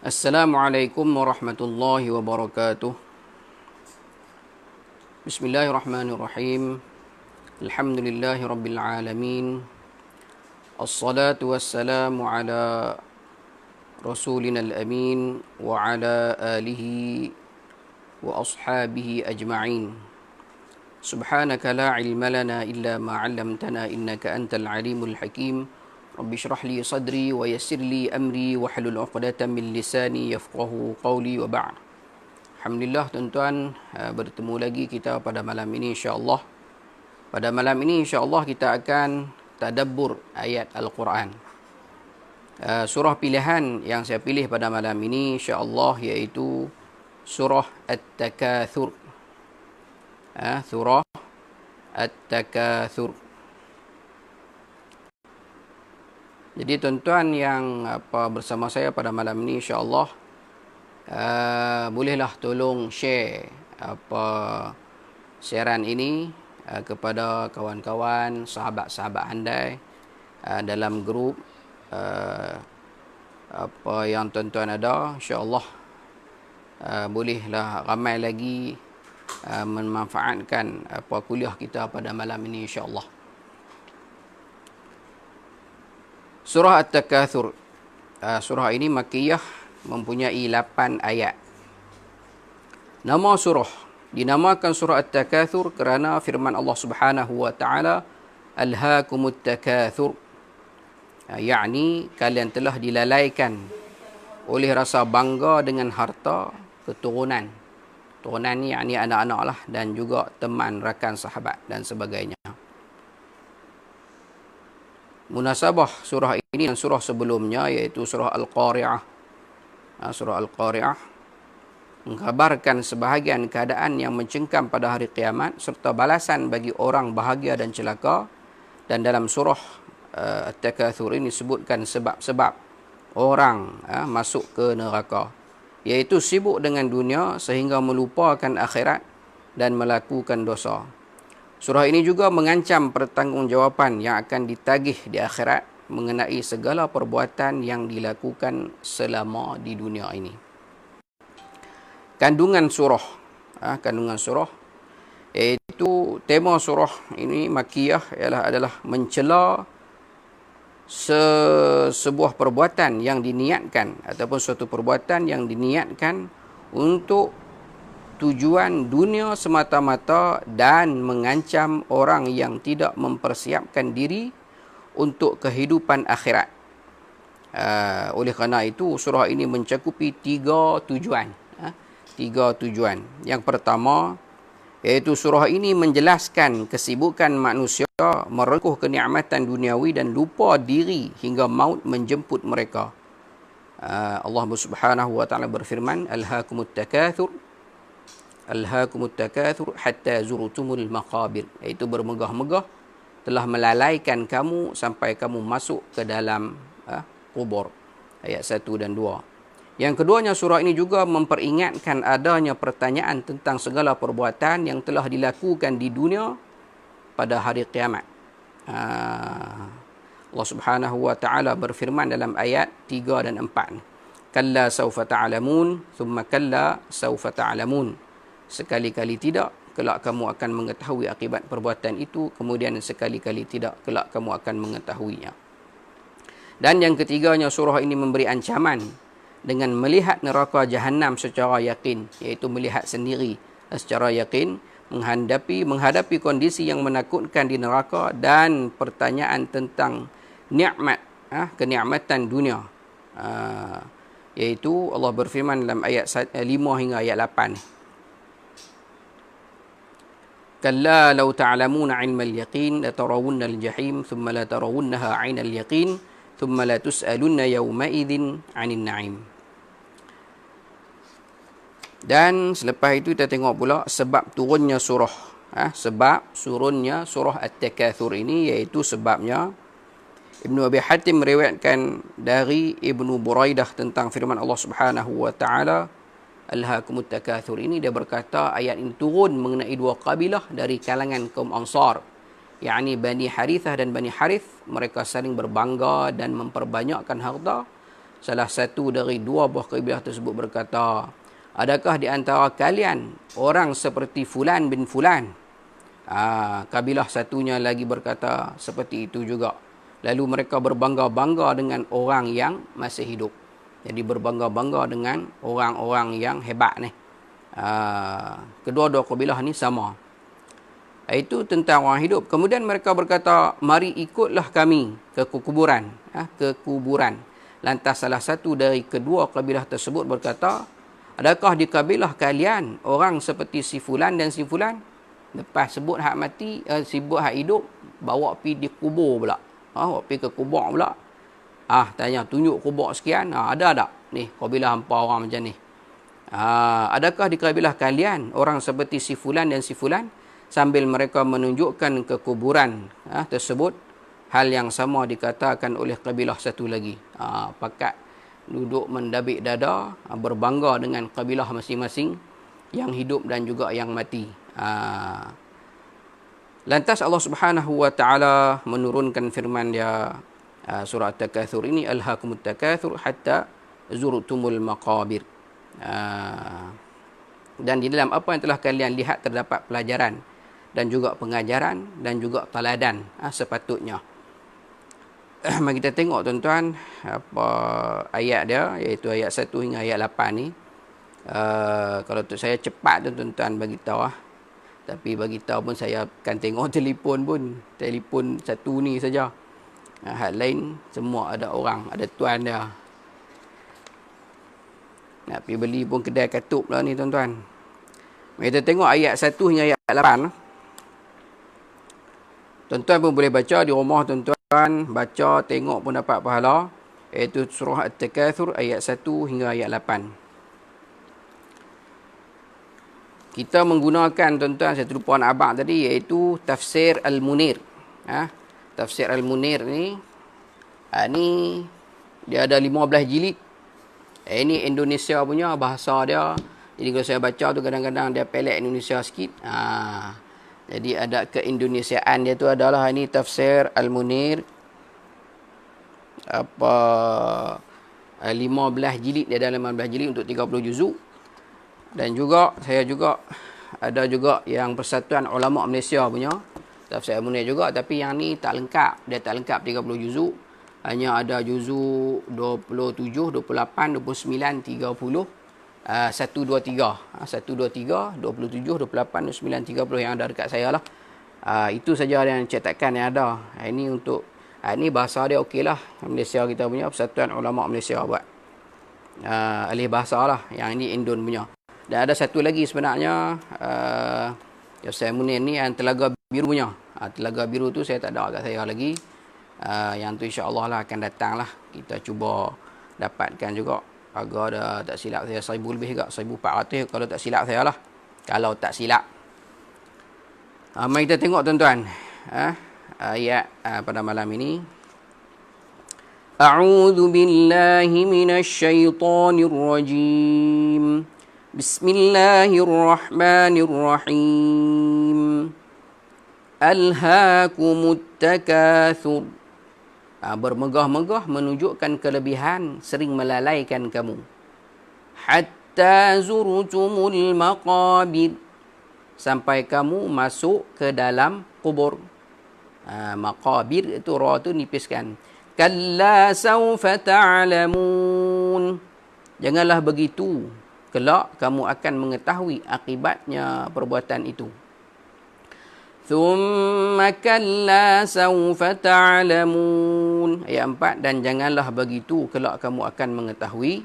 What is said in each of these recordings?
Assalamualaikum warahmatullahi wabarakatuh. Bismillahirrahmanirrahim. Alhamdulillahi rabbil alamin. Assalatu wassalamu ala rasulina al-amin wa ala alihi wa ashabihi ajma'in. Subhanaka la ilma lana illa ma 'allamtana innaka antal alimul hakim. Rabbi shrah li sadri wa yassir li amri wa hlul 'uqdatam min lisani yafqahu qawli wa ba'd. Alhamdulillah tuan-tuan, bertemu lagi kita pada malam ini insya-Allah. Pada malam ini insya-Allah kita akan tadabbur ayat Al-Quran. Surah pilihan yang saya pilih pada malam ini insya-Allah iaitu surah At-Takatsur. Surah At-Takatsur. Jadi tuan-tuan yang bersama saya pada malam ini insya-Allah bolehlah tolong share siaran ini kepada kawan-kawan, sahabat-sahabat andai dalam grup yang tuan-tuan ada, insya-Allah bolehlah ramai lagi memanfaatkan kuliah kita pada malam ini insya-Allah. Surah At-Takatsur. Surah ini Makkiyah, mempunyai 8 ayat. Nama surah dinamakan surah At-Takatsur kerana firman Allah Subhanahu wa taala, Alhaakumut takatsur. Yakni kalian telah dilalaikan oleh rasa bangga dengan harta keturunan. Turunan ni yakni anak-anak lah, dan juga teman, rakan, sahabat dan sebagainya. Munasabah surah ini dan surah sebelumnya iaitu surah Al-Qari'ah. Surah Al-Qari'ah mengkhabarkan sebahagian keadaan yang mencengkam pada hari kiamat serta balasan bagi orang bahagia dan celaka. Dan dalam surah At-Takatsur ini disebutkan sebab-sebab orang masuk ke neraka, iaitu sibuk dengan dunia sehingga melupakan akhirat dan melakukan dosa. Surah ini juga mengancam pertanggungjawaban yang akan ditagih di akhirat mengenai segala perbuatan yang dilakukan selama di dunia ini. Kandungan surah iaitu tema surah ini Makkiyah adalah mencela sebuah perbuatan yang diniatkan ataupun suatu perbuatan yang diniatkan untuk tujuan dunia semata-mata dan mengancam orang yang tidak mempersiapkan diri untuk kehidupan akhirat. Oleh kerana itu surah ini mencakupi 3 tujuan. 3 tujuan. Yang pertama iaitu surah ini menjelaskan kesibukan manusia merengkuh kenikmatan duniawi dan lupa diri hingga maut menjemput mereka. Allah Subhanahu wa taala berfirman, Alhaakumut takatsur hatta zurtumul maqabir, iaitu bermegah-megah telah melalaikan kamu sampai kamu masuk ke dalam kubur. Ayat 1 dan 2. Yang keduanya, surah ini juga memperingatkan adanya pertanyaan tentang segala perbuatan yang telah dilakukan di dunia pada hari kiamat. Allah Subhanahu wa taala berfirman dalam ayat 3 dan 4. Kalla sawfa ta'lamun, thumma kalla sawfa ta'lamun. Sekali-kali tidak, kelak kamu akan mengetahui akibat perbuatan itu, kemudian sekali-kali tidak, kelak kamu akan mengetahuinya. Dan yang ketiganya, surah ini memberi ancaman dengan melihat neraka Jahannam secara yakin, iaitu melihat sendiri secara yakin, menghadapi kondisi yang menakutkan di neraka dan pertanyaan tentang nikmat, kenikmatan dunia. Iaitu Allah berfirman dalam ayat 5 hingga ayat 8. Kalla law ta'lamuna 'ilmal yaqin latarawunnal jahim thumma latarawunnaha 'ainal yaqin thumma la tus'alunna yawma idzin 'anil na'im. Dan selepas itu kita tengok pula sebab turunnya surah. Sebab turunnya surah At-Takatsur ini, iaitu sebabnya Ibnu Abi Hatim meriwayatkan dari Ibnu Buraidah tentang firman Allah Subhanahu wa taala, Alhaakumut takatsur ini, dia berkata ayat ini turun mengenai 2 kabilah dari kalangan kaum Ansar, yakni Bani Harithah dan Bani Harith. Mereka saling berbangga dan memperbanyakkan harta salah satu dari dua buah kabilah tersebut berkata, adakah di antara kalian orang seperti Fulan bin Fulan? Kabilah satunya lagi berkata seperti itu juga. Lalu mereka berbangga-bangga dengan orang yang masih hidup. Jadi berbangga-bangga dengan orang-orang yang hebat ni. Kedua-dua kabilah ni sama. Itu tentang orang hidup. Kemudian mereka berkata, mari ikutlah kami ke kuburan. Ke kuburan. Lantas salah satu dari kedua kabilah tersebut berkata, adakah di kabilah kalian orang seperti si Fulan dan si Fulan? Lepas sebut hak mati, sebut hak hidup, bawa pergi di kubur pula. Bawa pergi ke kubur pula. Tanya, tunjuk kubur sekian. Ada tak? Ni, kabilah hampa orang macam ni. Adakah di kabilah kalian orang seperti si Fulan dan si Fulan? Sambil mereka menunjukkan ke kuburan tersebut, hal yang sama dikatakan oleh kabilah satu lagi. Pakat duduk mendabik dada, berbangga dengan kabilah masing-masing yang hidup dan juga yang mati. Lantas Allah Subhanahu wa taala menurunkan firman dia, surah At-Takatsur ini, alhaakumut takatsur hatta zurtumul maqabir. Dan di dalam apa yang telah kalian lihat terdapat pelajaran dan juga pengajaran dan juga teladan sepatutnya. Mari kita tengok tuan-tuan apa ayat dia, iaitu ayat 1 hingga ayat 8 ni. Kalau untuk saya cepat tuan-tuan bagi tahu tapi bagi tahu pun saya akan tengok telefon satu ni saja. Hal lain semua ada orang, ada tuan dia. Nak pergi beli pun kedai katup lah ni tuan-tuan. Mari kita tengok ayat 1 hingga ayat 8. Tuan-tuan pun boleh baca di rumah tuan-tuan. Baca, tengok pun dapat pahala. Iaitu surah At-Takatsur ayat 1 hingga ayat 8. Kita menggunakan tuan-tuan, saya terlupa nak abang tadi, iaitu Tafsir Al-Munir. Tafsir Al-Munir ni, ni dia ada 15 jilid. Ini Indonesia punya bahasa dia. Jadi kalau saya baca tu kadang-kadang dia pelek Indonesia sikit. Jadi ada keindonesiaan dia tu adalah ini Tafsir Al-Munir. 15 jilid, dia ada 15 jilid untuk 30 juzuk. Dan juga saya juga ada juga yang Persatuan Ulama Malaysia punya Tafsir Al-Munir juga, tapi yang ni tak lengkap. Dia tak lengkap 30 juzuk. Hanya ada juzuk 27, 28, 29, 30, 1, 2, 3. 1, 2, 3, 27, 28, 29, 30 yang ada dekat saya lah. Itu saja yang cetakan yang ada. Ini untuk, ini bahasa dia okey lah. Malaysia kita punya, Persatuan Ulama Malaysia buat. Alih bahasa lah. Yang ini Indon punya. Dan ada satu lagi sebenarnya, Tafsir Al-Munir ni yang Telaga Biru punya. Telaga Biru tu saya tak ada kat saya lagi. Yang tu insya-Allah lah akan datang lah. Kita cuba dapatkan juga. Harga dah tak silap saya 1,000 lebih juga, 1,400 kalau tak silap saya lah. Kalau tak silap. Mari kita tengok tuan-tuan. Ayat pada malam ini. A'udzu billahi minasyaitonir rajim. Bismillahirrahmanirrahim. Alhaakumut takatsur. Bermegah-megah menunjukkan kelebihan, sering melalaikan kamu. Hatta zurtumul maqabir. Sampai kamu masuk ke dalam kubur. Maqabir itu ra tu nipiskan. Kalla sawfa ta'lamun. Janganlah begitu. Kelak kamu akan mengetahui akibatnya perbuatan itu. Thumma kalla sawfa ta'lamun. Ayat 4, dan janganlah begitu kelak kamu akan mengetahui.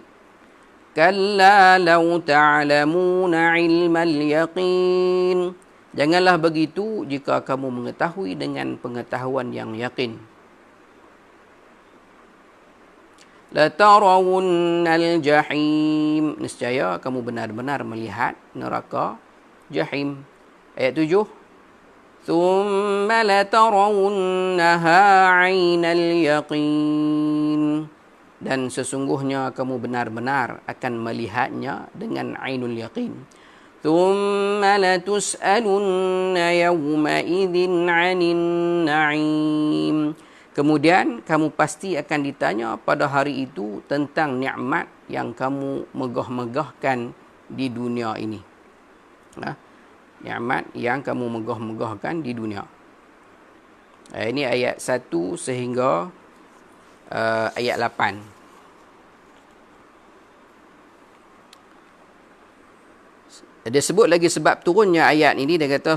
Kalla law ta'lamuna ilmal yaqin. Janganlah begitu jika kamu mengetahui dengan pengetahuan yang yakin. La tarawunnal jahim. Nescaya kamu benar-benar melihat neraka jahim. Ayat 7. Thumma latarawunnaha 'ainal yaqin. Dan sesungguhnya kamu benar-benar akan melihatnya dengan 'ainul yaqin. Thumma latus'alunna yawma idzin 'anin na'im. Kemudian kamu pasti akan ditanya pada hari itu tentang nikmat yang kamu megah-megahkan di dunia ini. Nikmat yang kamu megah-megahkan di dunia. Ini ayat 1 sehingga ayat 8. Dia sebut lagi sebab turunnya ayat ini. Dia kata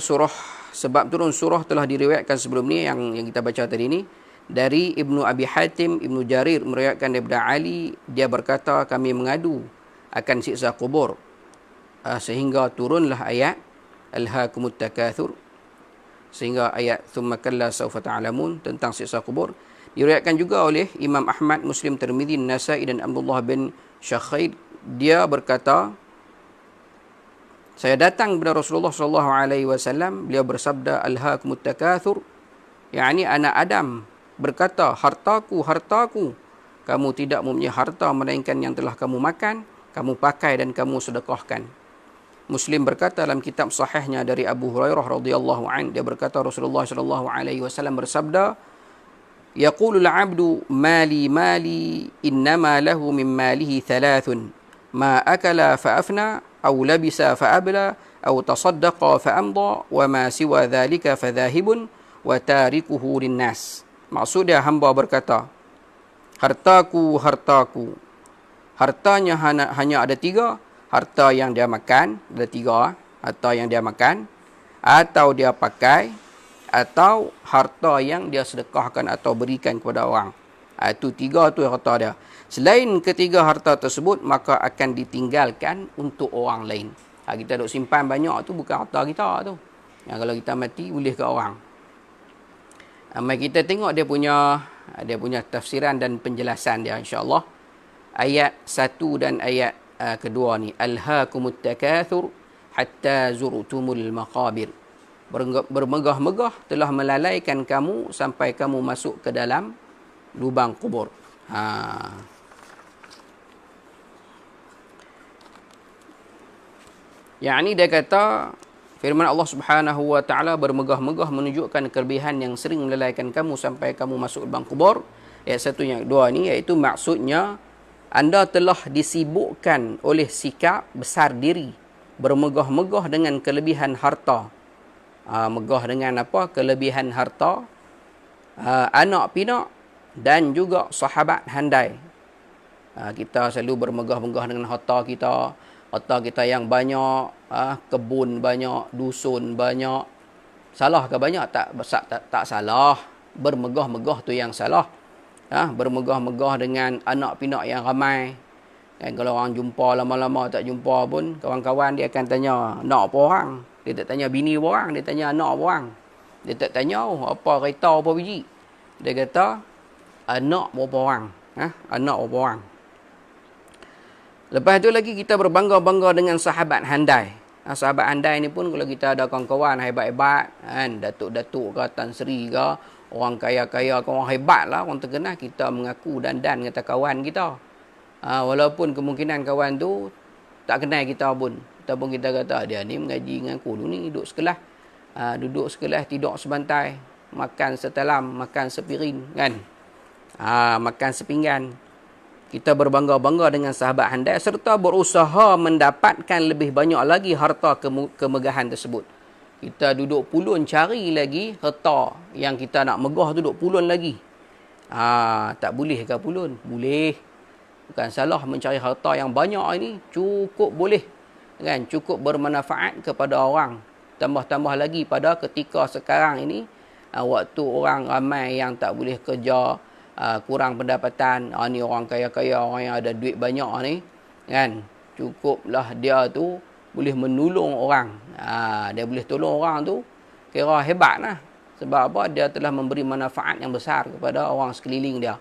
sebab turun surah telah diriwayatkan sebelum ni yang kita baca tadi ni. Dari Ibnu Abi Hatim, Ibnu Jarir meriwayatkan daripada Ali, dia berkata kami mengadu akan siksa kubur. Sehingga turunlah ayat Alhaakumut Takatsur, sehingga ayat Tsumma kalla sawfa ta'lamun tentang siksa kubur. Diriwayatkan juga oleh Imam Ahmad, Muslim, Tirmizi, Nasa'i dan Abdullah bin Syakhaid. Dia berkata, saya datang kepada Rasulullah SAW, beliau bersabda, Alhaakumut Takatsur, yakni anak Adam berkata, hartaku, hartaku. Kamu tidak mempunyai harta melainkan yang telah kamu makan, kamu pakai dan kamu sedekahkan. Muslim berkata dalam kitab sahihnya dari Abu Hurairah radhiyallahu an, dia berkata Rasulullah SAW bersabda, yaqulul 'abdu mali mali innama lahu min malihi thalathun ma akala fa afna aw labisa fa abla aw tasaddaqa fa amda wa ma siwa dhalika fa dhahibun wa tarikuhu linnas. Maksudnya hamba berkata, hartaku, hartaku. Hartanya hanya ada 3. Harta yang dia makan, ada 3. Harta yang dia makan, atau dia pakai, atau harta yang dia sedekahkan atau berikan kepada orang. Itu 3 tu harta dia. Selain ketiga harta tersebut, maka akan ditinggalkan untuk orang lain. Kita duk simpan banyak tu bukan harta kita tu. Yang kalau kita mati, boleh ke orang. Mari kita tengok dia punya tafsiran dan penjelasan dia insya-Allah. Ayat 1 dan ayat kedua ni, Alhaakumut Takatsur hatta zurtumul maqabir. Bermegah-megah telah melalaikan kamu sampai kamu masuk ke dalam lubang kubur. Yang ini dia kata, firman Allah Subhanahu wa taala bermegah-megah menunjukkan kelebihan yang sering melalaikan kamu sampai kamu masuk lubang kubur. Ayat 1 yang kedua ni iaitu maksudnya anda telah disibukkan oleh sikap besar diri, bermegah-megah dengan kelebihan harta. Megah dengan apa? Kelebihan harta, anak pinak dan juga sahabat handai. Kita selalu bermegah-megah dengan harta kita. Harta kita yang banyak, kebun banyak, dusun banyak. Salah ke banyak? Tak salah. Bermegah-megah tu yang salah. Bermegah-megah dengan anak pinak yang ramai. Dan kalau orang jumpa lama-lama tak jumpa pun, kawan-kawan dia akan tanya, nak apa orang? Dia tak tanya bini apa orang, dia tanya anak apa orang. Dia tak tanya apa kereta apa biji. Dia kata anak berapa orang? Anak berapa orang? Lepas tu lagi kita berbangga-bangga dengan sahabat handai. Sahabat handai ni pun kalau kita ada kawan-kawan hebat-hebat, datuk-datuk ke, Tan Sri ke, orang kaya-kaya ke, orang hebat lah, orang terkenal, kita mengaku dan kata kawan kita. Walaupun kemungkinan kawan tu tak kenal kita pun. Ataupun kita kata, dia ni mengaji dengan aku dulu ni, duduk sekelas, tidur sebantai, makan setelam, makan sepiring, kan? Makan sepinggan. Kita berbangga-bangga dengan sahabat handai serta berusaha mendapatkan lebih banyak lagi harta kemegahan tersebut. Kita duduk pulun cari lagi harta yang kita nak megah tu, duduk pulun lagi. Tak boleh ke pulun? Boleh. Bukan salah mencari harta yang banyak ini, cukup boleh. Kan? Cukup bermanfaat kepada orang. Tambah-tambah lagi pada ketika sekarang ini, waktu orang ramai yang tak boleh kerja, kurang pendapatan, ni orang kaya-kaya, orang yang ada duit banyak ni, kan, cukuplah dia tu boleh menolong orang. Dia boleh tolong orang tu, kira hebat lah. Sebab apa? Dia telah memberi manfaat yang besar kepada orang sekeliling dia.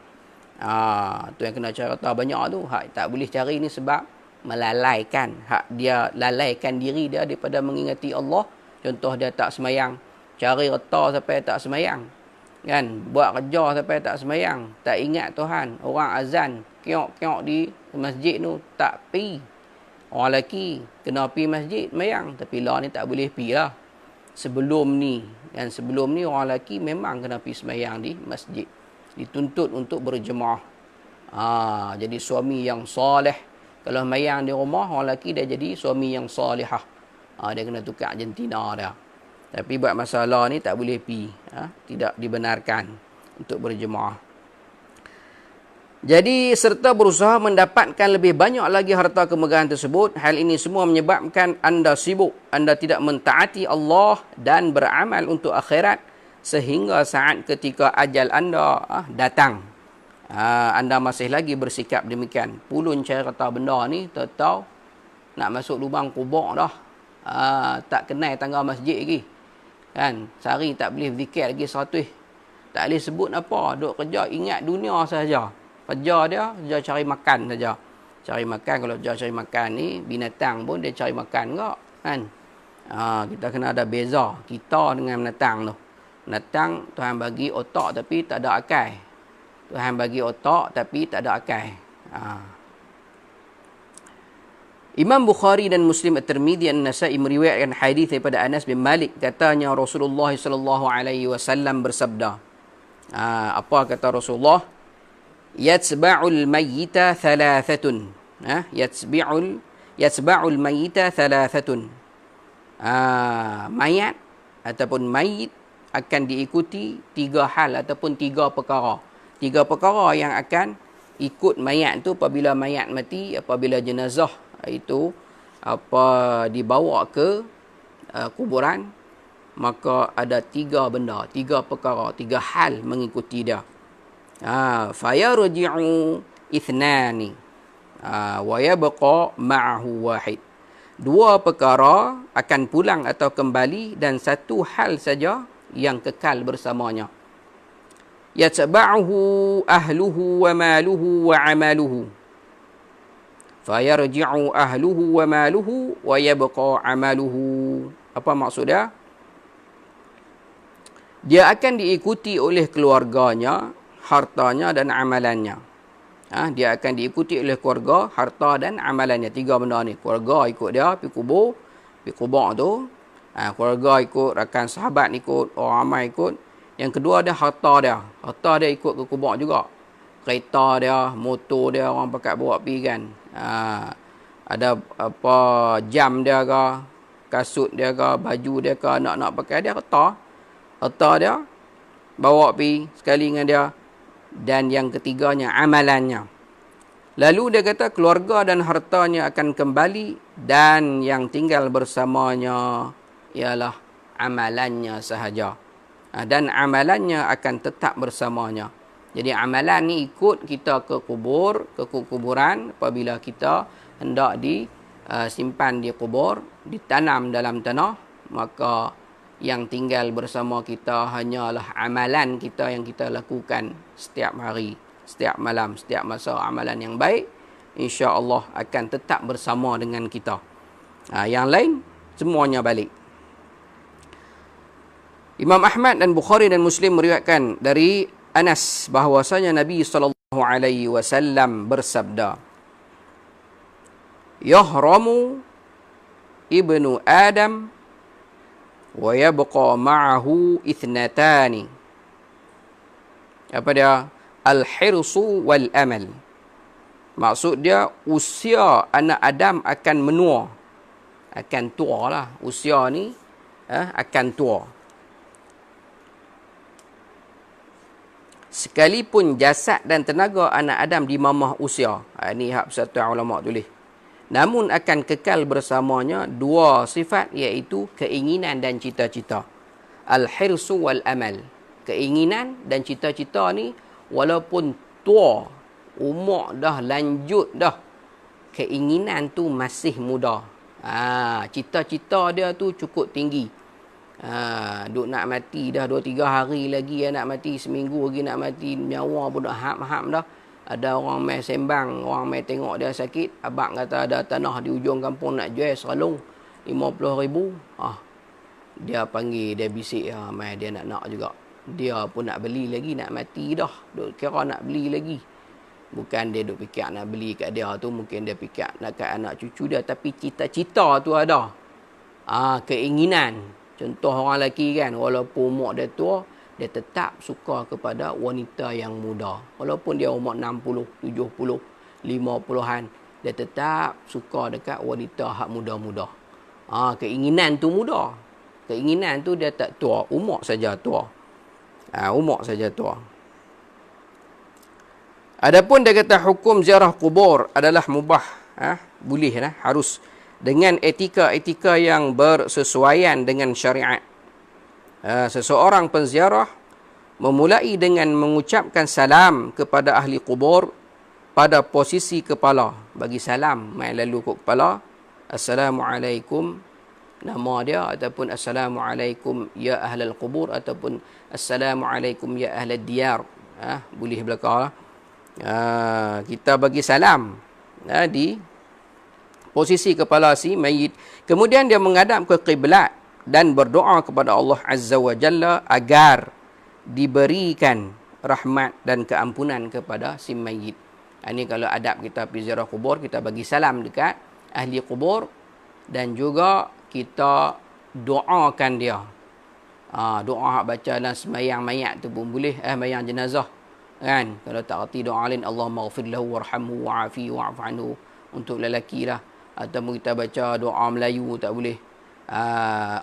Tu yang kena cari harta banyak tu. Tak boleh cari ni sebab melalaikan. Dia lalaikan diri dia daripada mengingati Allah. Contoh dia tak semayang, cari harta sampai tak semayang, kan, buat kerja sampai tak semayang, tak ingat Tuhan, orang azan keok-keok di masjid tu tak pi. Orang lelaki kena pi masjid semayang, tapi lah ni tak boleh pi lah. Sebelum ni orang lelaki memang kena pi semayang di masjid. dituntut untuk berjemaah. Jadi suami yang soleh. Kalau mayang di rumah, orang lelaki dia jadi suami yang solihah. Dia kena tukar jantina dia. Tapi buat masalah ni tak boleh pi. Tidak dibenarkan untuk berjemaah. Jadi serta berusaha mendapatkan lebih banyak lagi harta kemegahan tersebut. Hal ini semua menyebabkan anda sibuk. Anda tidak mentaati Allah dan beramal untuk akhirat. Sehingga saat ketika ajal anda datang. Anda masih lagi bersikap demikian. Pulun cari kata benda ni, tahu nak masuk lubang kubur dah. Tak kenal tangga masjid lagi. Kan? Sehari tak boleh zikir lagi 100. Tak boleh sebut apa. Duk kerja ingat dunia sahaja. Kerja dia cari makan saja. Cari makan, kalau dia cari makan ni, binatang pun dia cari makan enggak. Kan? Kita kena ada beza. Kita dengan binatang tu. Binatang, Tuhan bagi otak tapi tak ada akal. Tuhan bagi otak tapi tak ada akal. Imam Bukhari dan Muslim At-Tirmidzi dan Nasa'i meriwayatkan hadis daripada Anas bin Malik. Katanya Rasulullah SAW bersabda. Apa kata Rasulullah? Yatsba'ul mayyita thalathatun. Yatsba'ul mayyita thalathatun. Mayat ataupun mayit akan diikuti 3 hal ataupun 3 perkara. 3 perkara yang akan ikut mayat tu apabila mayat mati, apabila jenazah itu dibawa ke kuburan, maka ada 3 benda, 3 perkara, 3 hal mengikuti dia. Fayarji'u ithnani wa yabqa ma'ahu wahid. 2 perkara akan pulang atau kembali dan 1 hal saja yang kekal bersamanya. Yatba'uhu ahluhu wa maluhu wa amaluhu. Fayarji'u ahluhu wa maluhu wa yabqa amaluhu. Apa maksud dia? Dia akan diikuti oleh keluarganya, hartanya dan amalannya. Dia akan diikuti oleh keluarga, harta dan amalannya. 3 benda ni. Keluarga ikut dia, pergi kubur tu. Keluarga ikut, rakan sahabat ikut, orang ramai ikut. Yang kedua dia harta dia. Harta dia ikut ke kubur juga. Kereta dia, motor dia, orang pakai bawa pergi kan. Ada apa, jam dia ke, kasut dia ke, baju dia ke, nak pakai dia, harta. Harta dia, bawa pergi sekali dengan dia. Dan yang ketiganya, amalannya. Lalu dia kata keluarga dan hartanya akan kembali dan yang tinggal bersamanya ialah amalannya sahaja. Dan amalannya akan tetap bersamanya. Jadi amalan ni ikut kita ke kuburan apabila kita hendak disimpan di kubur, ditanam dalam tanah, maka yang tinggal bersama kita hanyalah amalan kita yang kita lakukan setiap hari, setiap malam, setiap masa. Amalan yang baik, insya-Allah akan tetap bersama dengan kita. Yang lain, semuanya balik. Imam Ahmad dan Bukhari dan Muslim meriwayatkan dari Anas bahwasanya Nabi SAW bersabda, Yahramu ibnu Adam wa yabqa ma'ahu ithnatani. Apa dia? Al-hirsu wal amal. Maksud dia usia anak Adam akan menua. Akan tua lah. Usia ni akan tua. Sekalipun jasad dan tenaga anak Adam di mamah usia. Ini hak satu ulama tulis. Namun akan kekal bersamanya 2 sifat, iaitu keinginan dan cita-cita. Al-hirsu wal amal. Keinginan dan cita-cita ni walaupun tua, umur dah lanjut dah, keinginan tu masih muda. Cita-cita dia tu cukup tinggi. Duk nak mati dah 2-3 hari lagi nak mati, seminggu lagi nak mati, nyawa pun dah ham-ham dah. Ada orang mai sembang, orang mai tengok dia sakit, abang kata ada tanah di ujung kampung nak jual seralung 50,000. Dia panggil, dia bisik, mai dia nak juga. Dia pun nak beli lagi, nak mati dah. Duk kira nak beli lagi. Bukan dia duk fikir nak beli kat dia tu, mungkin dia fikir nak kat anak cucu dia, tapi cita-cita tu ada. Keinginan. Contoh orang lelaki kan, walaupun umur dia tua, dia tetap suka kepada wanita yang muda. Walaupun dia umur 60, 70, 50-an, dia tetap suka dekat wanita hak muda-muda. Keinginan tu muda. Keinginan tu dia tak tua, umur saja tua. Umur saja tua. Adapun dia kata hukum ziarah kubur adalah mubah, boleh lah, harus dengan etika-etika yang bersesuaian dengan syariat. Seseorang penziarah memulai dengan mengucapkan salam kepada ahli kubur pada posisi kepala. Bagi salam, mai lalu ke kepala, Assalamualaikum, nama dia, ataupun Assalamualaikum ya ahlal kubur, ataupun Assalamualaikum ya ahlal diyar. Boleh belakang lah. Kita bagi salam di posisi kepala si mayit. Kemudian dia menghadap ke kiblat dan berdoa kepada Allah Azza wa Jalla agar diberikan rahmat dan keampunan kepada si mayit. Ini kalau adab kita pergi ziarah kubur, kita bagi salam dekat ahli kubur dan juga kita doakan dia. Doa baca dalam sembahyang mayat tu pun boleh, sembahyang jenazah. Kan? Kalau tak erti doa lain, Allahumma ghafir lahu warhamhu wa'afi wa'fu anhu, untuk lelaki lah. Atau kita baca doa Melayu tak boleh.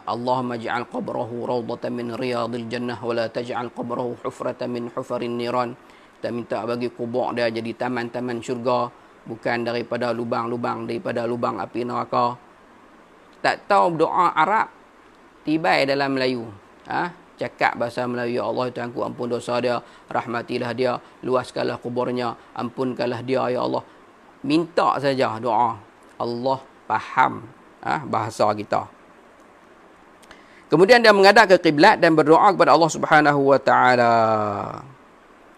Allahumma ja'al qabrahu rawdatan min riyadil jannah wa la taj'al qabrahu hufratan min hufarin niran. Kita minta bagi kubur dia jadi taman-taman syurga, bukan daripada lubang-lubang daripada lubang api neraka. Tak tahu doa Arab, tibai dalam Melayu. Cakap bahasa Melayu, ya Allah Tuhanku, ampun dosa dia, rahmatilah dia, luaskanlah kuburnya, ampunkanlah dia ya Allah. Minta saja doa. Allah faham bahasa kita. Kemudian dia menghadap ke kiblat dan berdoa kepada Allah Subhanahu wa taala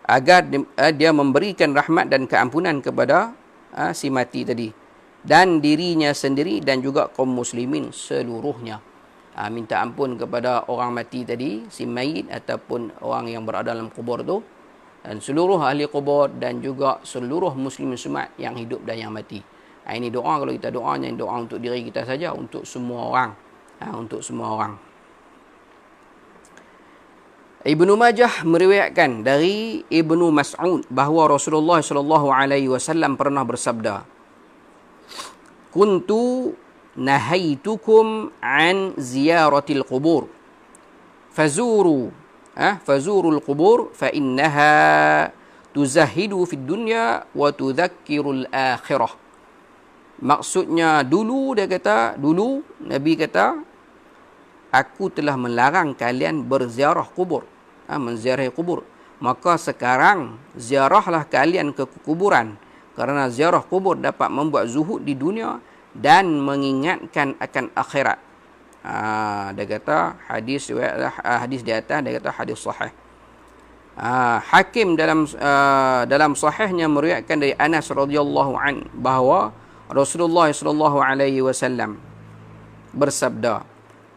agar dia memberikan rahmat dan keampunan kepada si mati tadi dan dirinya sendiri dan juga kaum muslimin seluruhnya. Minta ampun kepada orang mati tadi, si mayit ataupun orang yang berada dalam kubur tu, dan seluruh ahli kubur dan juga seluruh muslim muslimat yang hidup dan yang mati. Ini doa, kalau kita doanya doa untuk diri kita saja, untuk semua orang. Untuk semua orang. Ibnu Majah meriwayatkan dari Ibnu Mas'ud bahawa Rasulullah SAW pernah bersabda, "Kuntu nahaitukum an ziyaratil qubur fazurul qubur fa innaha tuzahidu fid dunya wa tudzakkirul akhirah." Maksudnya dulu Nabi kata, aku telah melarang kalian berziarah kubur, menziarahi kubur. Maka sekarang ziarahlah kalian ke kuburan, kerana ziarah kubur dapat membuat zuhud di dunia dan mengingatkan akan akhirat. Dia kata hadis di atas, dia kata hadis sahih. Hakim dalam sahihnya meriwayatkan dari Anas radhiyallahu an bahawa Rasulullah sallallahu alaihi wasallam bersabda,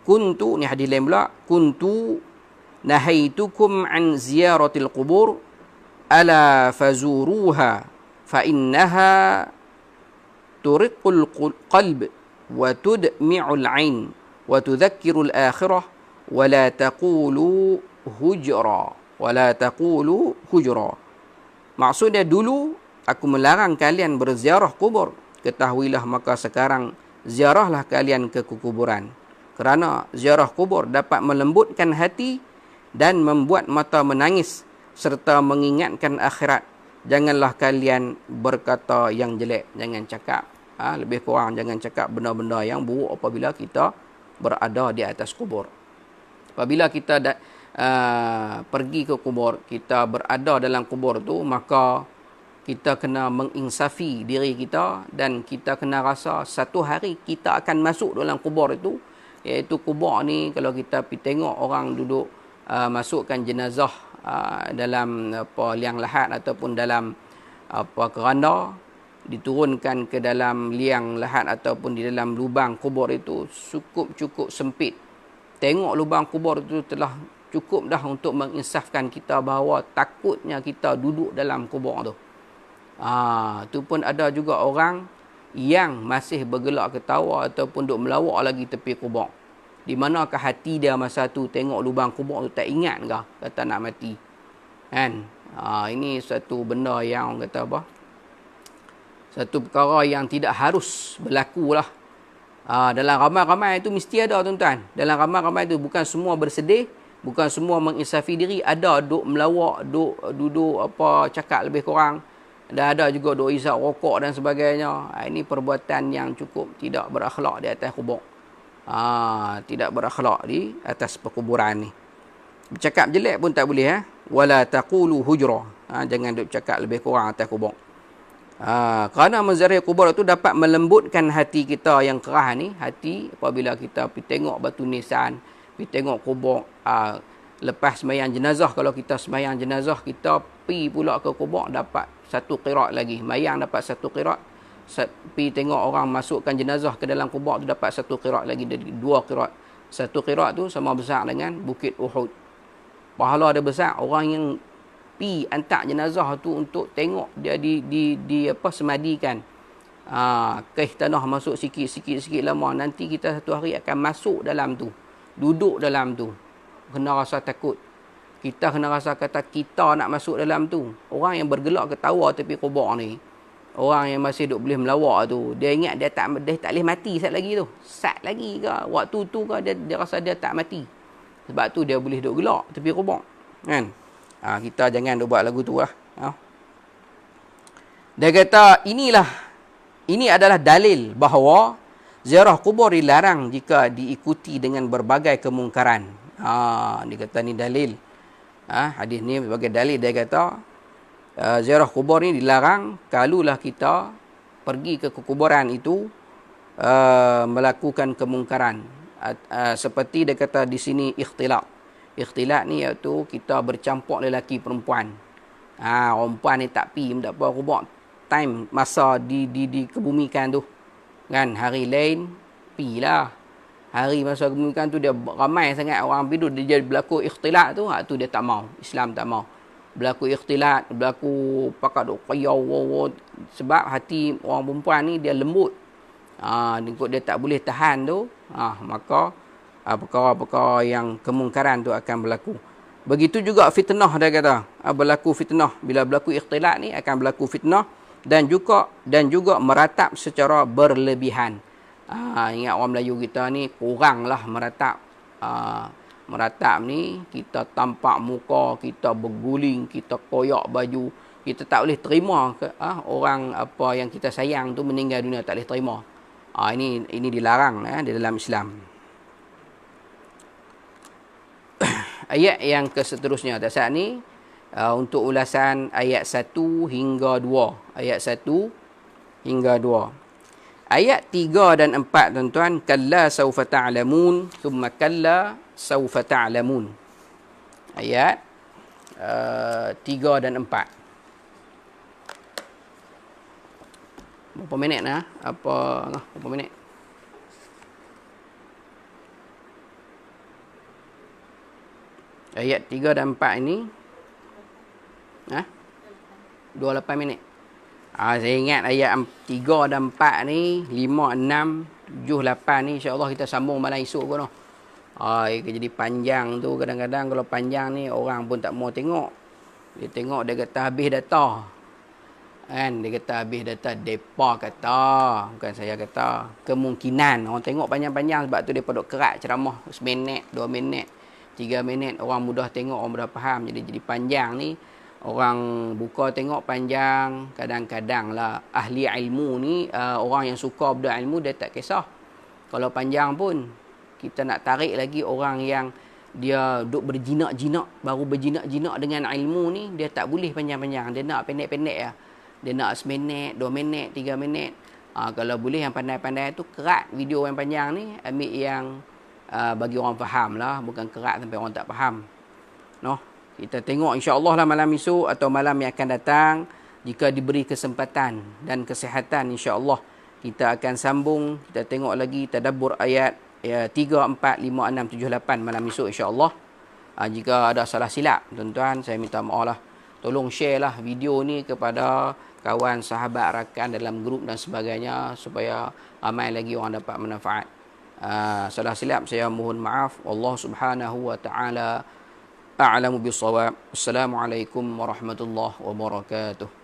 kuntu, ni hadis lain pula, kuntu nahaitukum an ziyaratil qubur ala fazuruha fa innaha turiqul qalb wa tudmi'ul 'ain wa tudzakkirul akhirah wa la taqulu hujra. Maksudnya dulu aku melarang kalian berziarah kubur, ketahuilah maka sekarang ziarahlah kalian ke kuburan, kerana ziarah kubur dapat melembutkan hati dan membuat mata menangis serta mengingatkan akhirat. Janganlah kalian berkata yang jelek, jangan cakap lebih kurang, jangan cakap benda-benda yang buruk apabila kita berada di atas kubur. Apabila kita pergi ke kubur, kita berada dalam kubur tu, maka kita kena menginsafi diri kita dan kita kena rasa satu hari kita akan masuk dalam kubur itu. Iaitu kubur ni, kalau kita pergi tengok orang duduk masukkan jenazah dalam liang lahat ataupun dalam keranda, diturunkan ke dalam liang lahat ataupun di dalam lubang kubur itu, cukup sempit. Tengok lubang kubur itu telah cukup dah untuk menginsafkan kita bahawa takutnya kita duduk dalam kubur tu. Tu pun ada juga orang yang masih bergelak ketawa ataupun duk melawak lagi tepi kubur. Di manakah hati dia masa tu tengok lubang kubur tu, tak ingat ke kata nak mati? Kan? Ini satu benda yang orang kata apa? Satu perkara yang tidak harus berlaku lah. Dalam ramai-ramai itu mesti ada tuan-tuan. Dalam ramai-ramai itu bukan semua bersedih, bukan semua menginsafi diri, ada duk melawak, duduk apa cakap lebih kurang. Dan ada juga duk isap rokok dan sebagainya. Ini perbuatan yang cukup tidak berakhlak di atas kubur. Tidak berakhlak di atas perkuburan ni. Bercakap jelek pun tak boleh. Wala taqulu hujra. Jangan duk cakap lebih kurang atas kubur. Kerana menziarahi kubur itu dapat melembutkan hati kita yang kerah ni. Hati apabila kita pergi tengok batu nisan, pergi tengok kubur. Lepas sembahyang jenazah, kalau kita sembahyang jenazah, kita pergi pula ke kubur, dapat satu qirat lagi. Mayang dapat satu qirat. Pergi tengok orang masukkan jenazah ke dalam kubur tu, dapat satu qirat lagi, dua qirat. Satu qirat tu sama besar dengan Bukit Uhud. Pahala dia besar. Orang yang pi hantar jenazah tu untuk tengok dia di apa semadikan. Kaih tanah masuk sikit lama, nanti kita satu hari akan masuk dalam tu, duduk dalam tu. Kena rasa takut. Kita kena rasa kata kita nak masuk dalam tu. Orang yang bergelak ketawa tepi kubur ni, orang yang masih duk boleh melawak tu, dia ingat dia tak boleh mati sat lagi tu. Sat lagi ke waktu tu ke dia rasa dia tak mati. Sebab tu dia boleh duk gelak tepi kubur. Kan? Kita jangan duk buat lagu tu lah. Dia kata ini adalah dalil bahawa ziarah kubur dilarang jika diikuti dengan berbagai kemungkaran. Dia kata ni dalil. Hadis ni sebagai dalil. Dia kata ziarah kubur ni dilarang kalulah kita pergi ke kuburan itu melakukan kemungkaran. Seperti dia kata di sini ikhtilat. Ikhtilat ni iaitu kita bercampur lelaki perempuan. Perempuan ni tak pi tak apa kubur time masa dikebumikan tu. Kan hari lain pilah. Hari masa kebumikan tu dia ramai sangat orang hidup, dia berlaku ikhtilat tu, tu dia tak mau. Islam tak mau. Berlaku ikhtilat, berlaku pakat duk qayau sebab hati orang perempuan ni dia lembut. Dia tak boleh tahan tu, maka perkara-perkara yang kemungkaran tu akan berlaku. Begitu juga fitnah, dia kata. Berlaku fitnah. Bila berlaku ikhtilat ni akan berlaku fitnah dan juga meratap secara berlebihan. Ingat orang Melayu kita ni kuranglah meratap. Meratap ni kita tampak muka, kita berguling, kita koyak baju. Kita tak boleh terima orang apa yang kita sayang tu meninggal dunia, tak boleh terima. Ini dilarang di dalam Islam. Ayat yang keseterusnya saat ni untuk ulasan ayat 1 hingga 2. Ayat 1 hingga 2. Ayat 3 dan 4 tuan-tuan, kalla saufa ta'lamun thumma kalla saufa ta'lamun. Ayat 3 dan 4. Berapa minit berapa minit? Ayat 3 dan 4 ini 28 minit. Saya ingat ayat 3 dan 4 ni 5, 6, 7, 8 ni insya-Allah kita sambung malam esok pun. Jadi panjang tu, kadang-kadang kalau panjang ni orang pun tak mau tengok. Dia tengok dia kata habis data. Kan dia kata habis data, depa kata, bukan saya kata. Kemungkinan orang tengok panjang-panjang sebab tu depa duk kerat ceramah seminit, 2 minit, 3 minit, orang mudah tengok, orang mudah faham. Jadi panjang ni orang buka tengok panjang. Kadang-kadang lah ahli ilmu ni, orang yang suka benda ilmu, dia tak kisah kalau panjang pun. Kita nak tarik lagi orang yang dia duk berjinak-jinak, baru berjinak-jinak dengan ilmu ni, dia tak boleh panjang-panjang. Dia nak pendek-pendek lah. Dia nak seminit, 2 minit, 3 minit. Kalau boleh yang pandai-pandai tu kerat video yang panjang ni, ambil yang bagi orang faham lah, bukan kerat sampai orang tak faham. Kita tengok insya-Allah lah malam esok atau malam yang akan datang, jika diberi kesempatan dan kesihatan, insya-Allah kita akan sambung. Kita tengok lagi tadabbur ayat 3, 4, 5, 6, 7, 8 malam esok insya-Allah. Jika ada salah silap tuan-tuan, saya minta maaf lah. Tolong share lah video ni kepada kawan, sahabat, rakan dalam grup dan sebagainya, supaya ramai lagi orang dapat manfaat. Salah silap saya mohon maaf. Allah Subhanahu wa taala a'lamu bissawab. Assalamualaikum warahmatullahi wabarakatuh.